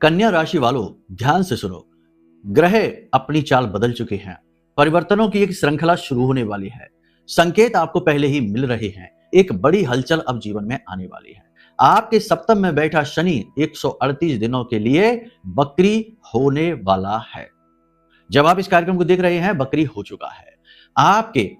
कन्या राशि वालों, ध्यान से सुनो। ग्रह अपनी चाल बदल चुके हैं। परिवर्तनों की एक श्रृंखला शुरू होने वाली है। संकेत आपको पहले ही मिल रहे हैं। एक बड़ी हलचल अब जीवन में आने वाली है। आपके सप्तम में बैठा शनि 138 दिनों के लिए बकरी होने वाला है। जब आप इस कार्यक्रम को देख रहे हैं, बकरी हो चुका है। आपके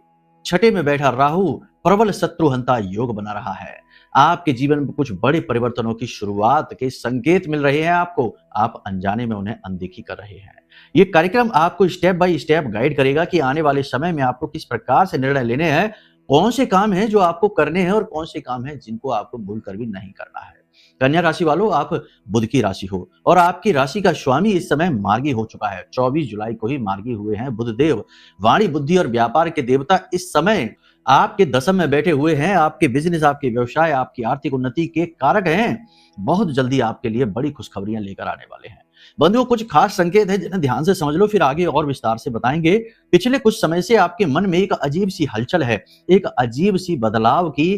छठे में बैठा राहु प्रबल शत्रुहंता योग बना रहा है। आपके जीवन में कुछ बड़े परिवर्तनों की शुरुआत के संकेत मिल रहे हैं आपको। आप अनजाने में उन्हें अनदेखी कर रहे हैं। ये कार्यक्रम आपको स्टेप बाय स्टेप गाइड करेगा कि आने वाले समय में आपको किस प्रकार से निर्णय लेने हैं, कौन से काम हैं जो आपको करने हैं और कौन से काम हैं जिनको आपको भूल कर भी नहीं करना है। कन्या राशि वालों, आप बुध की राशि हो और आपकी राशि का स्वामी इस समय मार्गी हो चुका है। 24 जुलाई को ही मार्गी हुए हैं बुध देव। वाणी, बुद्धि और व्यापार के देवता इस समय आपके दशम में बैठे हुए हैं। आपके बिजनेस, आपके व्यवसाय, आपकी आर्थिक उन्नति के कारक हैं। बहुत जल्दी आपके लिए बड़ी खुशखबरियां लेकर आने वाले हैं। बंधुओं, कुछ खास संकेत है जिन्हें ध्यान से समझ लो, फिर आगे और विस्तार से बताएंगे। पिछले कुछ समय से आपके मन में एक अजीब सी हलचल है, एक अजीब सी बदलाव की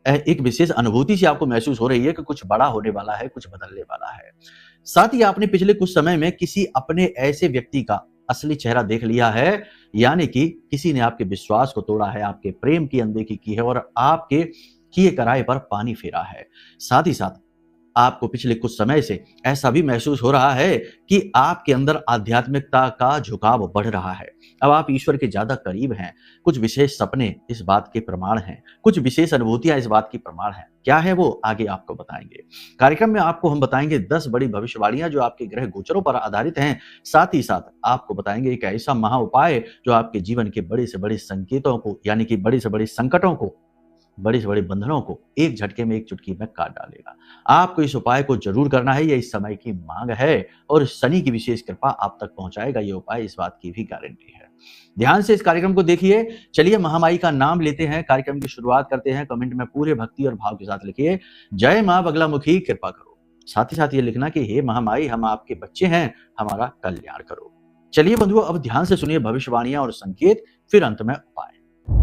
एक विशेष अनुभूति सी आपको महसूस हो रही है कि कुछ बड़ा होने वाला है, कुछ बदलने वाला है। साथ ही आपने पिछले कुछ समय में किसी अपने ऐसे व्यक्ति का असली चेहरा देख लिया है, यानी कि किसी ने आपके विश्वास को तोड़ा है, आपके प्रेम की अनदेखी की है और आपके किए कराए पर पानी फेरा है। साथ ही साथ आपको पिछले कुछ समय से ऐसा भी महसूस हो रहा है कि आपके अंदर आध्यात्मिकता का झुकाव बढ़ रहा है। अब आप ईश्वर के ज्यादा करीब हैं। कुछ विशेष सपने इस बात के प्रमाण हैं, कुछ विशेष अनुभूतियां इस बात की प्रमाण हैं। क्या है वो, आगे आपको बताएंगे। कार्यक्रम में आपको हम बताएंगे 10 बड़ी भविष्यवाणियां जो आपके ग्रह गोचरों पर आधारित हैं। साथ ही साथ आपको बताएंगे एक ऐसा महा उपाय जो आपके जीवन के बड़े से बड़े संकेतों को, यानी कि बड़े से बड़े संकटों को, बड़े से बड़े बंधनों को एक झटके में, एक चुटकी में काट डालेगा। आपको इस उपाय को जरूर करना है, यह इस समय की मांग है और शनि की विशेष कृपा आप तक पहुंचाएगा ये उपाय, इस बात की भी गारंटी है। ध्यान से इस कार्यक्रम को देखिए। चलिए महामाई का नाम लेते हैं, कार्यक्रम की शुरुआत करते हैं। कमेंट में पूरे भक्ति और भाव के साथ लिखिए, जय मां बगलामुखी कृपा करो। साथ ही साथ ये लिखना कि हे महामाई, हम आपके बच्चे हैं, हमारा कल्याण करो। चलिए बंधुओं, अब ध्यान से सुनिए भविष्यवाणियां और संकेत, फिर अंत में उपाय।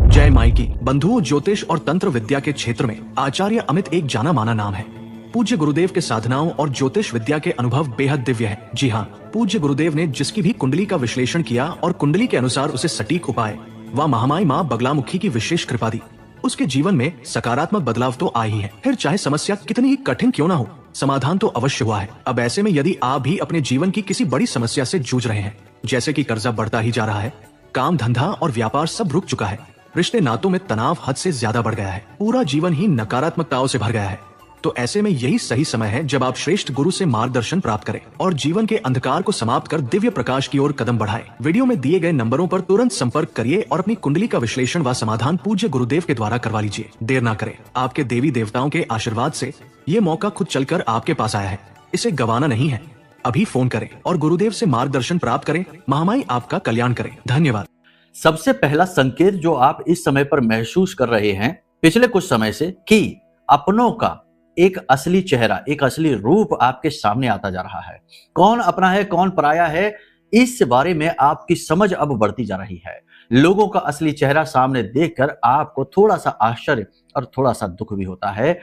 जय माई की। बंधुओं, ज्योतिष और तंत्र विद्या के क्षेत्र में आचार्य अमित एक जाना माना नाम है। पूज्य गुरुदेव के साधनाओं और ज्योतिष विद्या के अनुभव बेहद दिव्य है। जी हाँ, पूज्य गुरुदेव ने जिसकी भी कुंडली का विश्लेषण किया और कुंडली के अनुसार उसे सटीक उपाय व महामाई माँ बगलामुखी की विशेष कृपा दी, उसके जीवन में सकारात्मक बदलाव तो आ ही है। फिर चाहे समस्या कितनी ही कठिन क्यों न हो, समाधान तो अवश्य हुआ है। अब ऐसे में यदि आप भी अपने जीवन की किसी बड़ी समस्या से जूझ रहे हैं, जैसे कि कर्जा बढ़ता ही जा रहा है, काम धंधा और व्यापार सब रुक चुका है, रिश्ते नातों में तनाव हद से ज्यादा बढ़ गया है, पूरा जीवन ही नकारात्मकताओं से भर गया है, तो ऐसे में यही सही समय है जब आप श्रेष्ठ गुरु से मार्गदर्शन प्राप्त करें और जीवन के अंधकार को समाप्त कर दिव्य प्रकाश की ओर कदम बढ़ाएं। वीडियो में दिए गए नंबरों पर तुरंत संपर्क करिए और अपनी कुंडली का विश्लेषण व समाधान पूज्य गुरुदेव के द्वारा करवा लीजिए। देर ना करें। आपके देवी देवताओं के आशीर्वाद से ये मौका खुद चलकर आपके पास आया है, इसे गंवाना नहीं है। अभी फोन करें और गुरुदेव से मार्गदर्शन प्राप्त करें। महामाई आपका कल्याण करें। धन्यवाद। सबसे पहला संकेत जो आप इस समय पर महसूस कर रहे हैं पिछले कुछ समय से, कि अपनों का एक असली चेहरा, एक असली रूप आपके सामने आता जा रहा है। कौन अपना है, कौन पराया है, इस बारे में आपकी समझ अब बढ़ती जा रही है। लोगों का असली चेहरा सामने देखकर आपको थोड़ा सा आश्चर्य और थोड़ा सा दुख भी होता है।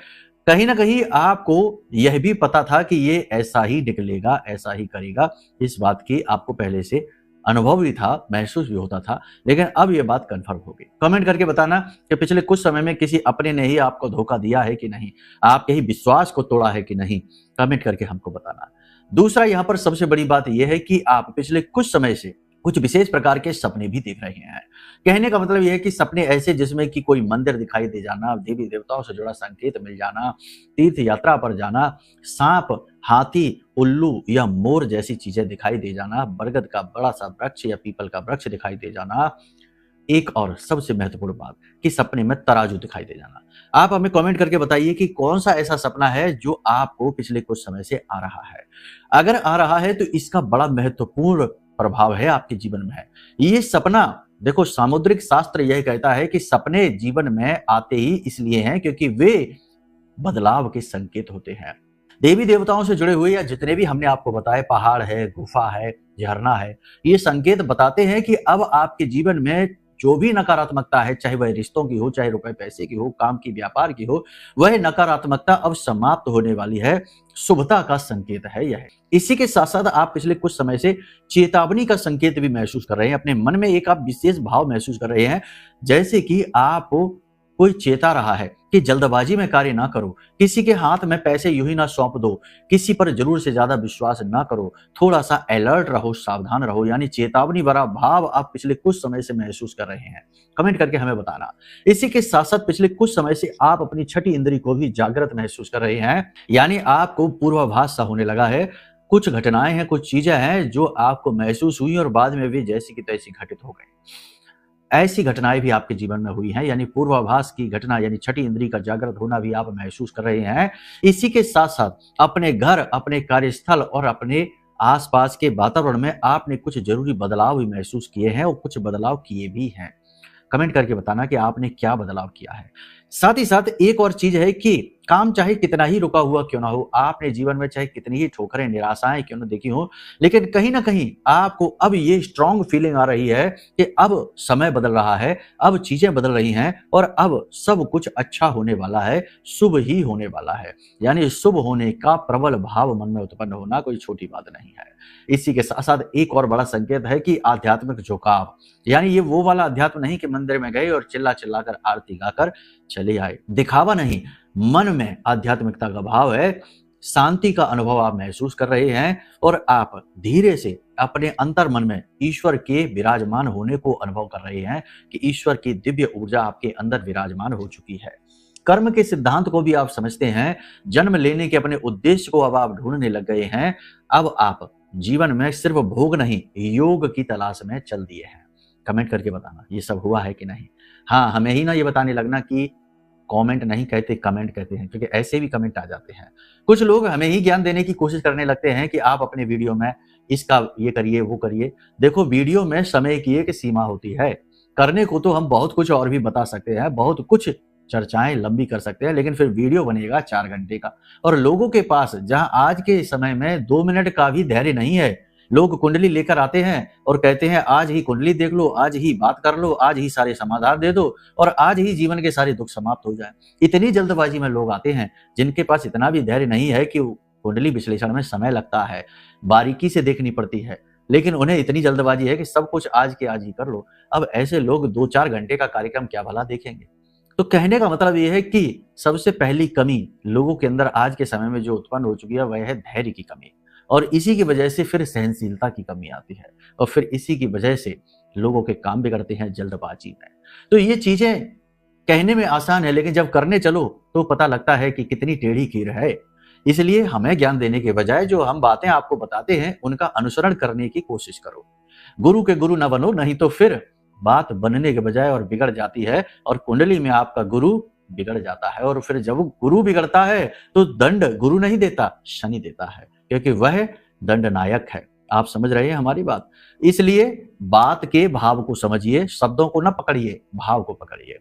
कहीं ना कहीं आपको यह भी पता था कि ये ऐसा ही निकलेगा, ऐसा ही करेगा, इस बात की आपको पहले से अनुभव भी था, महसूस भी होता था, लेकिन अब यह बात कंफर्म हो गई। कमेंट करके बताना कि पिछले कुछ समय में किसी अपने ने ही आपको धोखा दिया है कि नहीं, आपके ही विश्वास को तोड़ा है कि नहीं, कमेंट करके हमको बताना। दूसरा, यहाँ पर सबसे बड़ी बात यह है कि आप पिछले कुछ समय से कुछ विशेष प्रकार के सपने भी देख रहे हैं। कहने का मतलब यह है कि सपने ऐसे जिसमें कि कोई मंदिर दिखाई दे जाना, देवी देवताओं से जुड़ा संकेत मिल जाना, तीर्थ यात्रा पर जाना, सांप, हाथी, उल्लू या मोर जैसी चीजें दिखाई दे जाना, बरगद का बड़ा सा वृक्ष या पीपल का वृक्ष दिखाई दे जाना। एक और सबसे महत्वपूर्ण बात कि सपने में तराजू दिखाई दे जाना। आप हमें कमेंट करके बताइए कि कौन सा ऐसा सपना है जो आपको पिछले कुछ समय से आ रहा है। अगर आ रहा है तो इसका बड़ा महत्वपूर्ण प्रभाव है आपके जीवन में है। ये सपना, देखो, सामुद्रिक शास्त्र यह कहता है कि सपने जीवन में आते ही इसलिए हैं क्योंकि वे बदलाव के संकेत होते हैं। देवी देवताओं से जुड़े हुए या जितने भी हमने आपको बताए, पहाड़ है, गुफा है, झरना है, ये संकेत बताते हैं कि अब आपके जीवन में जो भी नकारात्मकता है, चाहे वह रिश्तों की हो, चाहे रुपए पैसे की हो, काम की, व्यापार की हो, वह नकारात्मकता अब समाप्त होने वाली है। शुभता का संकेत है यह। इसी के साथ साथ आप पिछले कुछ समय से चेतावनी का संकेत भी महसूस कर रहे हैं। अपने मन में एक आप विशेष भाव महसूस कर रहे हैं, जैसे कि आप कोई चेता रहा है कि जल्दबाजी में कार्य ना करो, किसी के हाथ में पैसे यूं ही ना सौंप दो, किसी पर जरूर से ज्यादा विश्वास ना करो, थोड़ा सा अलर्ट रहो, सावधान रहो। यानी चेतावनी भरा भाव आप पिछले कुछ समय से महसूस कर रहे हैं। कमेंट करके हमें बताना। इसी के साथ साथ पिछले कुछ समय से आप अपनी छठी इंद्री को भी जागृत महसूस कर रहे हैं, यानी आपको पूर्वाभास सा होने लगा है। कुछ घटनाएं हैं, कुछ चीजें हैं जो आपको महसूस हुई और बाद में भी जैसी की तैसी घटित हो गई। ऐसी घटनाएं भी आपके जीवन में हुई हैं, यानी पूर्वाभास की घटना, यानी छठी इंद्री का जागृत होना भी आप महसूस कर रहे हैं। इसी के साथ साथ अपने घर, अपने कार्यस्थल और अपने आसपास के वातावरण में आपने कुछ जरूरी बदलाव भी महसूस किए हैं और कुछ बदलाव किए भी हैं। कमेंट करके बताना कि आपने क्या बदलाव किया है। साथ ही साथ एक और चीज है कि काम चाहे कितना ही रुका हुआ क्यों ना हो, आपने जीवन में चाहे कितनी ही ठोकरें, निराशाएं क्यों ना देखी हो, लेकिन कहीं ना कहीं आपको अब ये स्ट्रांग फीलिंग आ रही है कि अब समय बदल रहा है, अब चीजें बदल रही हैं और अब सब कुछ अच्छा होने वाला है, शुभ ही होने वाला है। यानी शुभ होने का प्रबल भाव मन में उत्पन्न होना कोई छोटी बात नहीं है। इसी के साथ साथ एक और बड़ा संकेत है कि आध्यात्मिक झुकाव, यानी ये वो वाला अध्यात्म नहीं कि मंदिर में गए और चिल्ला चिल्ला कर आरती गाकर चले आए, दिखावा नहीं, मन में आध्यात्मिकता का भाव है। शांति का अनुभव आप महसूस कर रहे हैं और आप धीरे से अपने अंतर मन में ईश्वर के विराजमान होने को अनुभव कर रहे हैं कि ईश्वर की दिव्य ऊर्जा आपके अंदर विराजमान हो चुकी है। कर्म के सिद्धांत को भी आप समझते हैं। जन्म लेने के अपने उद्देश्य को अब आप ढूंढने लग गए हैं। अब आप जीवन में सिर्फ भोग नहीं, योग की तलाश में चल दिए हैं। कमेंट करके बताना ये सब हुआ है कि नहीं। हाँ, हमें ही ना ये बताने लगना कि कमेंट नहीं कहते, कमेंट कहते हैं, क्योंकि ऐसे भी कमेंट आ जाते हैं। कुछ लोग हमें ही ज्ञान देने की कोशिश करने लगते हैं कि आप अपने वीडियो में इसका ये करिए, वो करिए। देखो, वीडियो में समय की एक सीमा होती है। करने को तो हम बहुत कुछ और भी बता सकते हैं, बहुत कुछ चर्चाएं लंबी कर सकते हैं, लेकिन फिर वीडियो बनेगा 4 घंटे का। और लोगों के पास जहां आज के समय में 2 मिनट का भी धैर्य नहीं है, लोग कुंडली लेकर आते हैं और कहते हैं आज ही कुंडली देख लो, आज ही बात कर लो, आज ही सारे समाधान दे दो और आज ही जीवन के सारे दुख समाप्त हो जाए। इतनी जल्दबाजी में लोग आते हैं जिनके पास इतना भी धैर्य नहीं है कि कुंडली विश्लेषण में समय लगता है, बारीकी से देखनी पड़ती है, लेकिन उन्हें इतनी जल्दबाजी है कि सब कुछ आज के आज ही कर लो। अब ऐसे लोग 2-4 घंटे का कार्यक्रम क्या भला देखेंगे। तो कहने का मतलब यह है कि सबसे पहली कमी लोगों के अंदर आज के समय में जो उत्पन्न हो चुकी है वह है धैर्य की कमी, और इसी की वजह से फिर सहनशीलता की कमी आती है और फिर इसी की वजह से लोगों के काम बिगड़ते हैं जल्दबाजी में। तो ये चीजें कहने में आसान है, लेकिन जब करने चलो तो पता लगता है कि कितनी टेढ़ी खीर है। इसलिए हमें ज्ञान देने के बजाय जो हम बातें आपको बताते हैं उनका अनुसरण करने की कोशिश करो। गुरु के गुरु न बनो, नहीं तो फिर बात बनने के बजाय और बिगड़ जाती है और कुंडली में आपका गुरु बिगड़ जाता है। और फिर जब गुरु बिगड़ता है तो दंड गुरु नहीं देता, शनि देता है, क्योंकि वह दंड नायक है। आप समझ रहे हैं हमारी बात। इसलिए बात के भाव को समझिए, शब्दों को न पकड़िए, भाव को पकड़िए।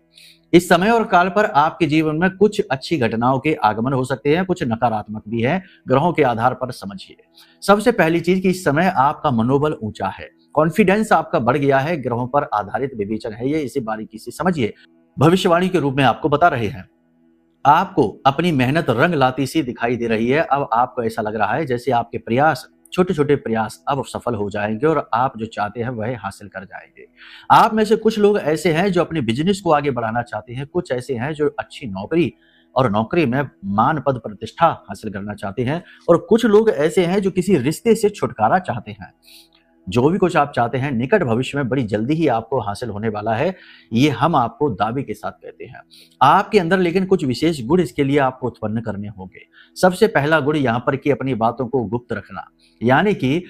इस समय और काल पर आपके जीवन में कुछ अच्छी घटनाओं के आगमन हो सकते हैं, कुछ नकारात्मक भी है। ग्रहों के आधार पर समझिए। सबसे पहली चीज कि इस समय आपका मनोबल ऊंचा है, कॉन्फिडेंस आपका बढ़ गया है। ग्रहों पर आधारित विवेचन है ये, इसे बारीकी से समझिए। भविष्यवाणी के रूप में आपको बता रहे हैं, आपको अपनी मेहनत रंग लाती सी दिखाई दे रही है। अब आपको ऐसा लग रहा है जैसे आपके प्रयास, छोटे छोटे प्रयास अब सफल हो जाएंगे और आप जो चाहते हैं वह हासिल कर जाएंगे। आप में से कुछ लोग ऐसे हैं जो अपने बिजनेस को आगे बढ़ाना चाहते हैं, कुछ ऐसे हैं जो अच्छी नौकरी और नौकरी में मान पद प्रतिष्ठा हासिल करना चाहते हैं, और कुछ लोग ऐसे हैं जो किसी रिश्ते से छुटकारा चाहते हैं। जो भी कुछ आप चाहते हैं निकट भविष्य में बड़ी जल्दी ही आपको हासिल होने वाला है, ये हम आपको दावे के साथ कहते हैं। आपके अंदर लेकिन कुछ विशेष गुण इसके लिए आपको उत्पन्न करने होंगे। सबसे पहला गुण यहाँ पर कि अपनी बातों को गुप्त रखना, यानी कि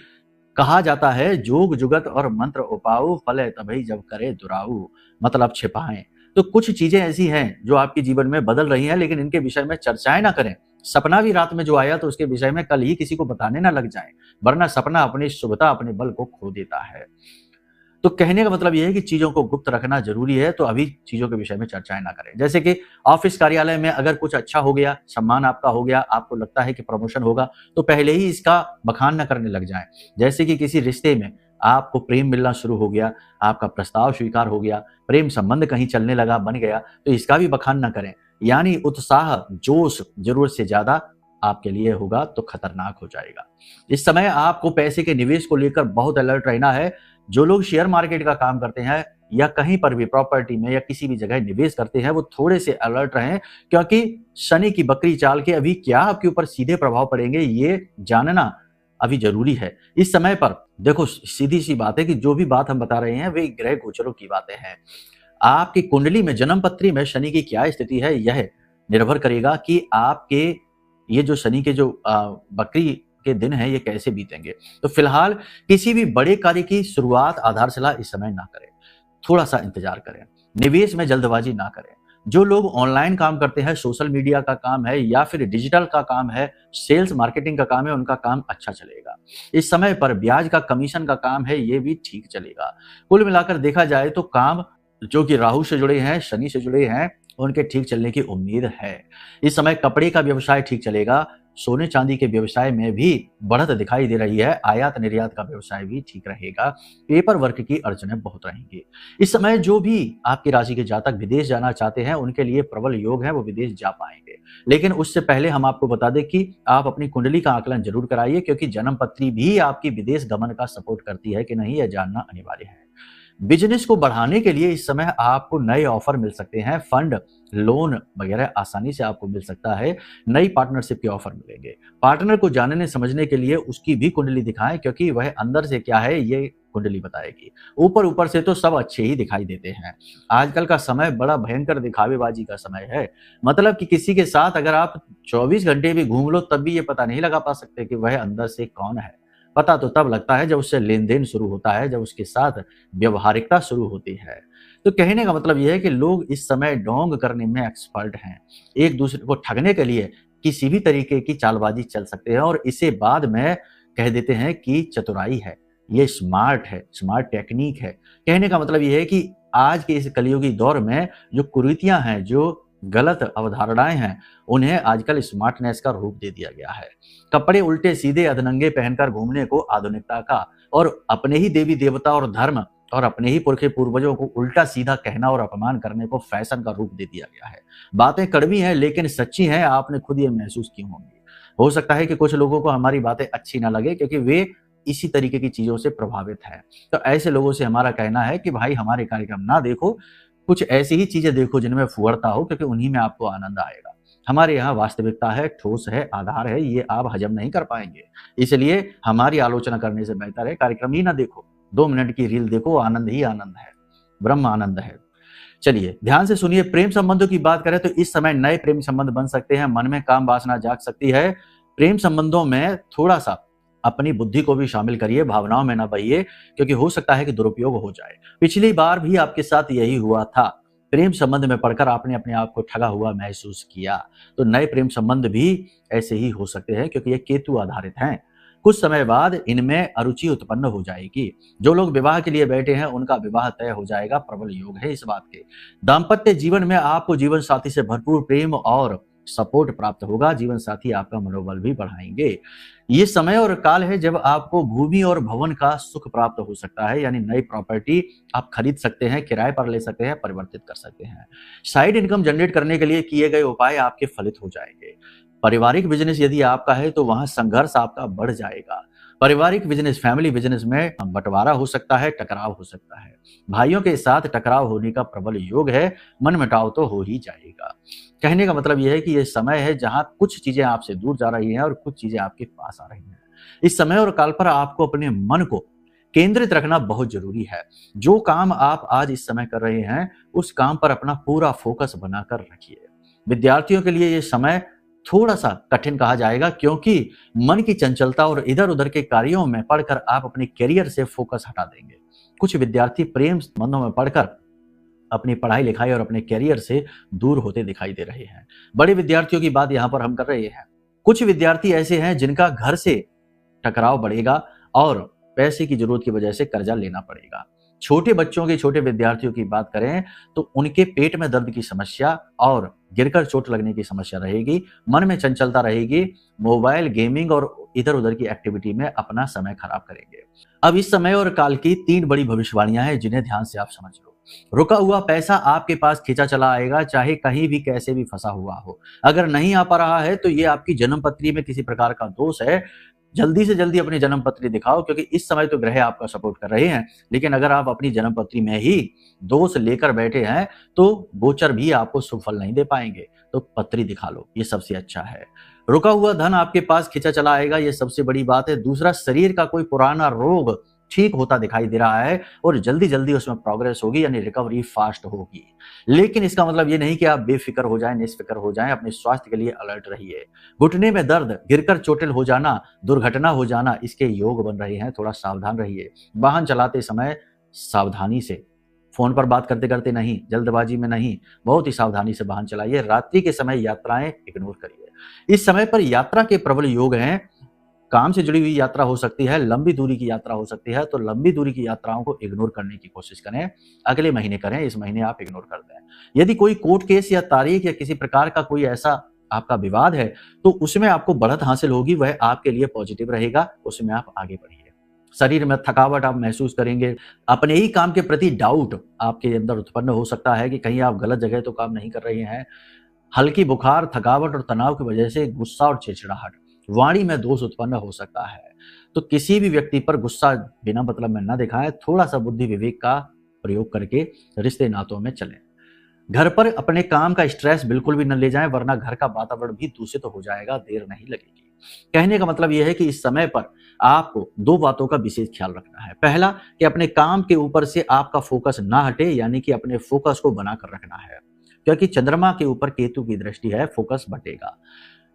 कहा जाता है जोग जुगत और मंत्र उपाऊ, फले तभी जब करे दुराऊ, मतलब छिपाएं। तो कुछ चीजें ऐसी हैं जो आपके जीवन में बदल रही हैं, लेकिन इनके विषय में चर्चाएं ना करें। सपना भी रात में जो आया तो उसके विषय में कल ही किसी को बताने ना लग जाए, वरना सपना अपनी शुभता, अपने बल को खो देता है। तो कहने का मतलब यह है कि चीजों को गुप्त रखना जरूरी है, तो अभी चीजों के विषय में चर्चाएं ना करें। जैसे कि ऑफिस कार्यालय में अगर कुछ अच्छा हो गया, सम्मान आपका हो गया, आपको लगता है कि प्रमोशन होगा, तो पहले ही इसका बखान न करने लग जाएं। जैसे कि किसी रिश्ते में आपको प्रेम मिलना शुरू हो गया, आपका प्रस्ताव स्वीकार हो गया, प्रेम संबंध कहीं चलने लगा, बन गया, तो इसका भी बखान ना करें। यानी उत्साह, जोश जरूरत से ज्यादा आपके लिए होगा तो खतरनाक हो जाएगा। इस समय आपको पैसे के निवेश को लेकर बहुत अलर्ट रहना है। जो लोग शेयर मार्केट का काम करते हैं या कहीं पर भी प्रॉपर्टी में या किसी भी जगह निवेश करते हैं, वो थोड़े से अलर्ट रहें, क्योंकि शनि की बकरी चाल के अभी क्या आपके ऊपर सीधे प्रभाव पड़ेंगे ये जानना अभी जरूरी है। इस समय पर देखो, सीधी सी बात है कि जो भी बात हम बता रहे हैं वे ग्रह गोचरों की बातें हैं। आपकी कुंडली में, जन्म पत्री में शनि की क्या स्थिति है, यह निर्भर करेगा कि आपके ये जो शनि के जो बकरी के दिन है ये कैसे बीतेंगे। तो फिलहाल किसी भी बड़े कार्य की शुरुआत, आधारशिला इस समय ना करें, थोड़ा सा इंतजार करें, निवेश में जल्दबाजी ना करें। जो लोग ऑनलाइन काम करते हैं, सोशल मीडिया का काम है या फिर डिजिटल का काम है, सेल्स मार्केटिंग का काम है, उनका काम अच्छा चलेगा। इस समय पर ब्याज का, कमीशन का काम है, ये भी ठीक चलेगा। कुल मिलाकर देखा जाए तो काम जो कि राहु से जुड़े हैं, शनि से जुड़े हैं, उनके ठीक चलने की उम्मीद है। इस समय कपड़े का व्यवसाय ठीक चलेगा, सोने चांदी के व्यवसाय में भी बढ़त दिखाई दे रही है, आयात निर्यात का व्यवसाय भी ठीक रहेगा, पेपर वर्क की अड़चनें बहुत रहेंगी। इस समय जो भी आपकी राशि के जातक विदेश जाना चाहते हैं, उनके लिए प्रबल योग है, वो विदेश जा पाएंगे। लेकिन उससे पहले हम आपको बता दें कि आप अपनी कुंडली का आकलन जरूर कराइए, क्योंकि जन्म पत्री भी आपकी विदेश गमन का सपोर्ट करती है कि नहीं, यह जानना अनिवार्य है। बिजनेस को बढ़ाने के लिए इस समय आपको नए ऑफर मिल सकते हैं, फंड, लोन वगैरह आसानी से आपको मिल सकता है। नई पार्टनरशिप के ऑफर मिलेंगे। पार्टनर को जानने समझने के लिए उसकी भी कुंडली दिखाएं, क्योंकि वह अंदर से क्या है ये कुंडली बताएगी। ऊपर ऊपर से तो सब अच्छे ही दिखाई देते हैं। आजकल का समय बड़ा भयंकर दिखावेबाजी का समय है। मतलब कि किसी के साथ अगर आप 24 घंटे भी घूम लो तब भी ये पता नहीं लगा पा सकते कि वह अंदर से कौन है। पता तो तब लगता है जब उससे लेन देन शुरू होता है, जब उसके साथ व्यवहारिकता शुरू होती है। तो कहने का मतलब यह है कि लोग इस समय ढोंग करने में एक्सपर्ट हैं। एक दूसरे को ठगने के लिए किसी भी तरीके की चालबाजी चल सकते हैं और इसे बाद में कह देते हैं कि चतुराई है, ये स्मार्ट है, स्मार्ट टेक्निक है। कहने का मतलब यह है कि आज के इस कलयुगी दौर में जो कुरीतियां हैं, जो गलत अवधारणाएं हैं, उन्हें आजकल स्मार्टनेस का रूप दे दिया गया है। कपड़े उल्टे सीधे अधनंगे पहनकर घूमने को आधुनिकता का, और अपने ही देवी देवता और धर्म और अपने ही पुरखे पूर्वजों को उल्टा सीधा कहना और अपमान करने को फैशन का रूप दे दिया गया है। बातें कड़वी हैं लेकिन सच्ची हैं, आपने खुद ये महसूस की होंगी। हो सकता है कि कुछ लोगों को हमारी बातें अच्छी ना लगे, क्योंकि वे इसी तरीके की चीजों से प्रभावित हैं। तो ऐसे लोगों से हमारा कहना है कि भाई हमारे कार्यक्रम ना देखो, कुछ ऐसी ही चीजें देखो जिनमें फुहड़ता हो, क्योंकि उन्हीं में आपको आनंद आएगा। हमारे यहाँ वास्तविकता है, ठोस है, आधार है, ये आप हजम नहीं कर पाएंगे। इसलिए हमारी आलोचना करने से बेहतर है कार्यक्रम ही ना देखो, 2 मिनट की रील देखो, आनंद ही आनंद है, ब्रह्म आनंद है। चलिए ध्यान से सुनिए। प्रेम संबंधों की बात करें तो इस समय नए प्रेम संबंध बन सकते हैं, मन में काम वासना जाग सकती है। प्रेम संबंधों में थोड़ा सा अपनी बुद्धि को भी शामिल करिए, भावनाओं में ना बहिए, क्योंकि हो सकता है कि दुरुपयोग हो जाए। पिछली बार भी आपके साथ यही हुआ था, प्रेम संबंध में पढ़कर आपने अपने आप को ठगा हुआ महसूस किया। तो नए प्रेम संबंध भी ऐसे ही हो सकते हैं, क्योंकि ये केतु आधारित हैं। कुछ समय बाद इनमें अरुचि उत्पन्न हो जाएगी। जो लोग विवाह के लिए बैठे हैं उनका विवाह तय हो जाएगा, प्रबल योग है इस बात के। दाम्पत्य जीवन में आपको जीवन साथी से भरपूर प्रेम और सपोर्ट प्राप्त होगा। जीवन साथी आपका मनोबल भी बढ़ाएंगे। ये समय और काल है जब आपको भूमि और भवन का सुख प्राप्त हो सकता है, यानी नई प्रॉपर्टी आप खरीद सकते हैं, किराए पर ले सकते हैं, परिवर्तित कर सकते हैं। साइड इनकम जनरेट करने के लिए किए गए उपाय आपके फलित हो जाएंगे। पारिवारिक बिजनेस यदि आपका है तो वहां संघर्ष आपका बढ़ जाएगा। पारिवारिक बिजनेस, फैमिली बिजनेस में बंटवारा हो सकता है, टकराव हो सकता है। भाइयों के साथ टकराव होने का प्रबल योग है, मनमुटाव तो हो ही जाएगा। कहने का मतलब यह है कि यह समय है जहां कुछ चीजें आपसे दूर जा रही हैं और कुछ चीजें आपके पास आ रही हैं। इस समय और काल पर आपको अपने मन को केंद्रित रखना बहुत जरूरी है। जो काम आप आज इस समय कर रहे हैं उस काम पर अपना पूरा फोकस बनाकर रखिए। विद्यार्थियों के लिए यह समय थोड़ा सा कठिन कहा जाएगा, क्योंकि मन की चंचलता और इधर उधर के कार्यों में पढ़कर आप अपने करियर से फोकस हटा देंगे। कुछ विद्यार्थी प्रेम संबंधों में पढ़कर अपनी पढ़ाई लिखाई और अपने करियर से दूर होते दिखाई दे रहे हैं। बड़े विद्यार्थियों की बात यहां पर हम कर रहे हैं। कुछ विद्यार्थी ऐसे हैं जिनका घर से टकराव बढ़ेगा और पैसे की जरूरत की वजह से कर्जा लेना पड़ेगा। छोटे बच्चों के, छोटे विद्यार्थियों की बात करें तो उनके पेट में दर्द की समस्या और गिरकर चोट लगने की समस्या रहेगी, मन में चंचलता रहेगी, मोबाइल गेमिंग और इधर उधर की एक्टिविटी में अपना समय खराब करेंगे। अब इस समय और काल की 3 बड़ी भविष्यवाणियां हैं जिन्हें ध्यान से आप समझ लो। रुका हुआ पैसा आपके पास खींचा चला आएगा, चाहे कहीं भी कैसे भी फंसा हुआ हो। अगर नहीं आ पा रहा है तो ये आपकी जन्म पत्री में किसी प्रकार का दोष है। जल्दी से जल्दी अपनी जन्म पत्री दिखाओ, क्योंकि इस समय तो ग्रह आपका सपोर्ट कर रहे हैं, लेकिन अगर आप अपनी जन्म पत्री में ही दोष लेकर बैठे हैं तो गोचर भी आपको शुभ फल नहीं दे पाएंगे। तो पत्री दिखा लो, ये सबसे अच्छा है। रुका हुआ धन आपके पास खींचा चला आएगा, ये सबसे बड़ी बात है। दूसरा, शरीर का कोई पुराना रोग ठीक होता दिखाई दे रहा है और जल्दी जल्दी उसमें प्रोग्रेस होगी, यानी रिकवरी फास्ट होगी। लेकिन इसका मतलब ये नहीं कि आप बेफिक्र हो जाएं, निष्फिक्र हो जाएं। अपने स्वास्थ्य के लिए अलर्ट रहिए। घुटने में दर्द, गिरकर चोटिल हो जाना, दुर्घटना हो जाना, इसके योग बन रहे हैं, थोड़ा सावधान रहिए। वाहन चलाते समय सावधानी से, फोन पर बात करते करते नहीं, जल्दबाजी में नहीं, बहुत ही सावधानी से वाहन चलाइए। रात्रि के समय यात्राएं इग्नोर करिए। इस समय पर यात्रा के प्रबल योग हैं। काम से जुड़ी हुई यात्रा हो सकती है, लंबी दूरी की यात्रा हो सकती है, तो लंबी दूरी की यात्राओं को इग्नोर करने की कोशिश करें। अगले महीने करें, इस महीने आप इग्नोर कर दें। यदि कोई कोर्ट केस या तारीख या किसी प्रकार का कोई ऐसा आपका विवाद है तो उसमें आपको बढ़त हासिल होगी, वह आपके लिए पॉजिटिव रहेगा, उसमें आप आगे बढ़िए। शरीर में थकावट आप महसूस करेंगे, अपने ही काम के प्रति डाउट आपके अंदर उत्पन्न हो सकता है कि कहीं आप गलत जगह तो काम नहीं कर रहे हैं। हल्की बुखार, थकावट और तनाव की वजह से गुस्सा और चिड़चिड़ाहट, वाणी में दोष उत्पन्न हो सकता है। तो किसी भी व्यक्ति पर गुस्सा बिना मतलब में न दिखाएं, थोड़ा सा बुद्धि विवेक का प्रयोग करके रिश्ते नातों में चलें। घर पर अपने काम का स्ट्रेस बिल्कुल भी न ले जाएं, वरना घर का वातावरण भी दूषित हो जाएगा, देर नहीं लगेगी। कहने का मतलब यह है कि इस समय पर आपको 2 बातों का विशेष ख्याल रखना है। पहला, कि अपने काम के ऊपर से आपका फोकस ना हटे, यानी कि अपने फोकस को बनाकर रखना है, क्योंकि चंद्रमा के ऊपर केतु की दृष्टि है, फोकस भटेगा।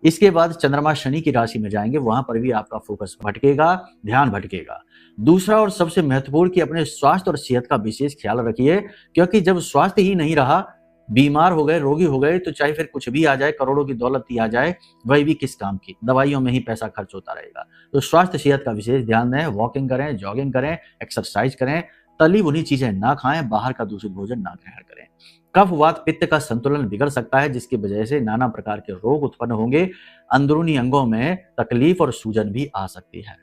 इसके बाद चंद्रमा शनि की राशि में जाएंगे, वहां पर भी आपका फोकस भटकेगा, ध्यान भटकेगा। दूसरा और सबसे महत्वपूर्ण कि अपने स्वास्थ्य और सेहत का विशेष ख्याल रखिए, क्योंकि जब स्वास्थ्य ही नहीं रहा, बीमार हो गए, रोगी हो गए, तो चाहे फिर कुछ भी आ जाए, करोड़ों की दौलत ही आ जाए, वही भी किस काम की, दवाइयों में ही पैसा खर्च होता रहेगा। तो स्वास्थ्य सेहत का विशेष ध्यान दें, वॉकिंग करें, जॉगिंग करें, एक्सरसाइज करें, तली भुनी चीजें ना खाएं, बाहर का दूषित भोजन ना ग्रहण करें। कफ वात पित्त का संतुलन बिगड़ सकता है, जिसकी वजह से नाना प्रकार के रोग उत्पन्न होंगे। अंदरूनी अंगों में तकलीफ और सूजन भी आ सकती है।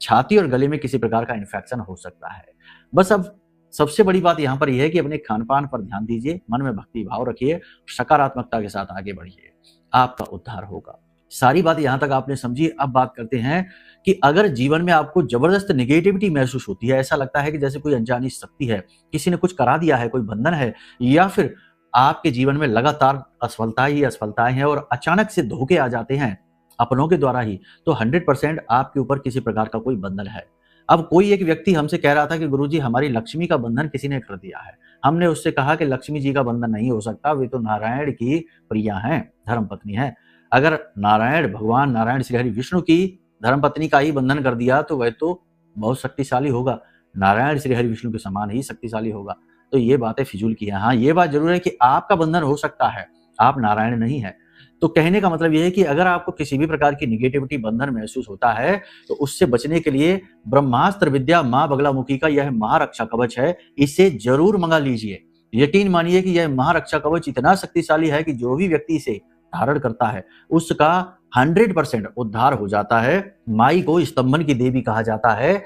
छाती और गले में किसी प्रकार का इन्फेक्शन हो सकता है। बस अब सबसे बड़ी बात यहाँ पर यह है कि अपने खान पान पर ध्यान दीजिए, मन में भक्ति भाव रखिए, सकारात्मकता के साथ आगे बढ़िए, आपका उद्धार होगा। सारी बात यहां तक आपने समझी। अब बात करते हैं कि अगर जीवन में आपको जबरदस्त नेगेटिविटी महसूस होती है, ऐसा लगता है कि जैसे कोई अनजानी शक्ति है, किसी ने कुछ करा दिया है, कोई बंधन है, या फिर आपके जीवन में लगातार असफलताएं ही असफलताएं हैं और अचानक से धोखे आ जाते हैं अपनों के द्वारा ही, तो 100% आपके ऊपर किसी प्रकार का कोई बंधन है। अब कोई एक व्यक्ति हमसे कह रहा था कि गुरुजी, हमारी लक्ष्मी का बंधन किसी ने कर दिया है। हमने उससे कहा कि लक्ष्मी जी का बंधन नहीं हो सकता, वे तो नारायण की प्रिया हैं, धर्मपत्नी हैं। अगर नारायण, भगवान नारायण श्री हरि विष्णु की धर्मपत्नी का ही बंधन कर दिया तो वह तो बहुत शक्तिशाली होगा, नारायण श्री हरि विष्णु के समान ही शक्तिशाली होगा। तो ये बातें फिजूल की हैं। हाँ, ये बात जरूर है कि आपका बंधन हो सकता है, आप नारायण नहीं है। तो कहने का मतलब यह है कि अगर आपको किसी भी प्रकार की निगेटिविटी बंधन महसूस होता है तो उससे बचने के लिए ब्रह्मास्त्र विद्या मां बगलामुखी का यह महारक्षा कवच है, इसे जरूर मंगा लीजिए। यकीन मानिए कि यह महारक्षा कवच इतना शक्तिशाली है कि जो भी व्यक्ति इसे धारण करता है उसका 100% उद्धार हो जाता है। माई को स्तंभन की देवी कहा जाता है।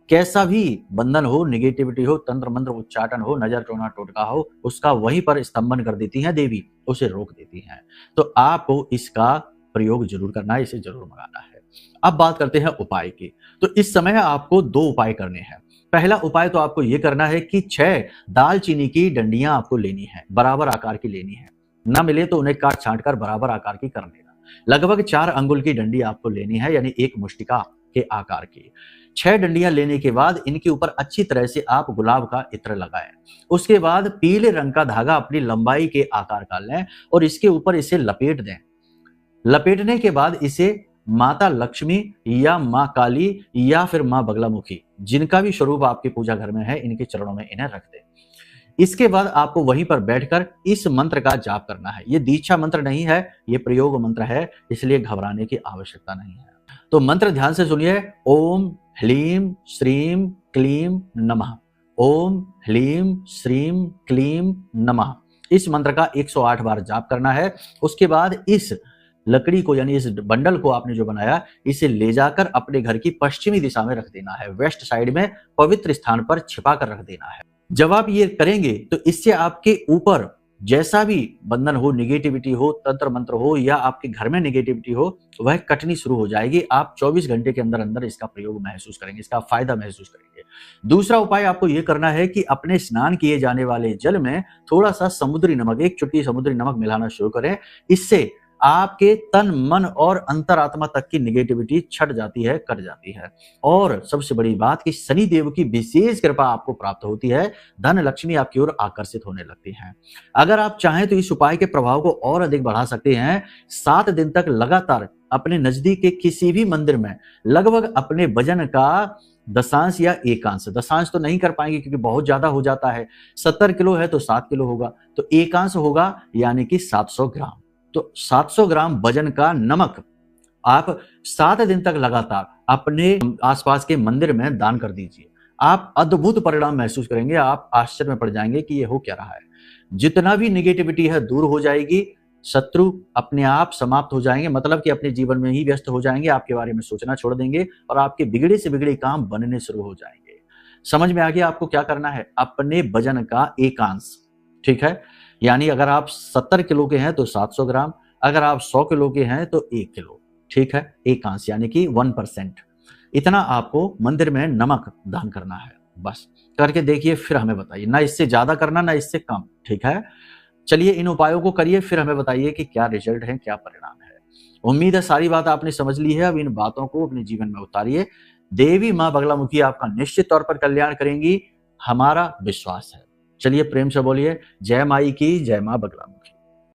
कैसा भी बंधन हो, निगेटिविटी हो, तंत्र मंत्र उच्चाटन हो, नजर टोना टोटका हो, उसका वहीं पर स्तंभन कर देती हैं देवी, उसे रोक देती हैं। तो आपको इसका प्रयोग जरूर करना है, इसे जरूर मंगाना है। अब बात करते हैं उपाय की। तो इस समय आपको 2 उपाय करने हैं। पहला उपाय तो आपको यह करना है कि 6 दालचीनी की डंडियां आपको लेनी है, बराबर आकार की लेनी है। ना मिले तो उन्हें काट छांट कर बराबर आकार की कर लेना। लगभग 4 अंगुल की डंडी आपको लेनी है, यानी 1 मुष्टिका के आकार की। 6 डंडियां लेने के बाद इनके ऊपर अच्छी तरह से आप गुलाब का इत्र लगाएं। उसके बाद पीले रंग का धागा अपनी लंबाई के आकार का लें और इसके ऊपर इसे लपेट दें। लपेटने के बाद इसे माता लक्ष्मी या मां काली या फिर मां बगलामुखी, जिनका भी स्वरूप आपके पूजा घर में है, इनके चरणों में इन्हें रख दें। इसके बाद आपको वहीं पर बैठकर इस मंत्र का जाप करना है। ये दीक्षा मंत्र नहीं है, ये प्रयोग मंत्र है, इसलिए घबराने की आवश्यकता नहीं है। तो मंत्र ध्यान से सुनिए। ओम ह्लीम श्रीम क्लीम नमः। ओम ह्लीम श्रीम क्लीम नमः, इस मंत्र का 108 बार जाप करना है। उसके बाद इस लकड़ी को यानी इस बंडल को आपने जो बनाया इसे ले जाकर अपने घर की पश्चिमी दिशा में रख देना है, वेस्ट साइड में पवित्र स्थान पर छिपा कर रख देना है। जब आप ये करेंगे तो इससे आपके ऊपर जैसा भी बंधन हो, निगेटिविटी हो, तंत्र मंत्र हो या आपके घर में निगेटिविटी हो, वह कटनी शुरू हो जाएगी। आप 24 घंटे के अंदर अंदर इसका प्रयोग महसूस करेंगे, इसका फायदा महसूस करेंगे। दूसरा उपाय आपको यह करना है कि अपने स्नान किए जाने वाले जल में थोड़ा सा समुद्री नमक, 1 चुटकी समुद्री नमक मिलाना शुरू करें। इससे आपके तन मन और अंतरात्मा तक की निगेटिविटी छट जाती है, कट जाती है। और सबसे बड़ी बात कि शनि देव की विशेष कृपा आपको प्राप्त होती है, धन लक्ष्मी आपकी ओर आकर्षित होने लगती है। अगर आप चाहें तो इस उपाय के प्रभाव को और अधिक बढ़ा सकते हैं। 7 दिन तक लगातार अपने नजदीक के किसी भी मंदिर में लगभग अपने वजन का दशांश या एकांश, दशांश तो नहीं कर पाएंगे क्योंकि बहुत ज्यादा हो जाता है, 70 किलो है तो 7 किलो होगा, तो एकांश होगा यानी कि 700 ग्राम। तो 700 ग्राम वजन का नमक आप 7 दिन तक लगातार अपने आसपास के मंदिर में दान कर दीजिए। आप अद्भुत परिणाम महसूस करेंगे, आप आश्चर्य में पड़ जाएंगे कि ये हो क्या रहा है। जितना भी निगेटिविटी है दूर हो जाएगी, शत्रु अपने आप समाप्त हो जाएंगे, मतलब कि अपने जीवन में ही व्यस्त हो जाएंगे, आपके बारे में सोचना छोड़ देंगे और आपके बिगड़े से बिगड़े काम बनने शुरू हो जाएंगे। समझ में आ गया आपको क्या करना है? अपने वजन का एकांश, ठीक है, यानी अगर आप 70 किलो के हैं तो 700 ग्राम, अगर आप 100 किलो के हैं तो 1 किलो, ठीक है, एकांश यानी कि 1%, इतना आपको मंदिर में नमक दान करना है। बस करके देखिए, फिर हमें बताइए, ना इससे ज्यादा करना ना इससे कम, ठीक है। चलिए इन उपायों को करिए, फिर हमें बताइए कि क्या रिजल्ट है, क्या परिणाम है। उम्मीद है सारी बात आपने समझ ली है। अब इन बातों को अपने जीवन में उतारिए। देवी माँ बगलामुखी आपका निश्चित तौर पर कल्याण करेंगी, हमारा विश्वास है। चलिए प्रेम से बोलिए, जय माई की, जय माँ बगलामुखी।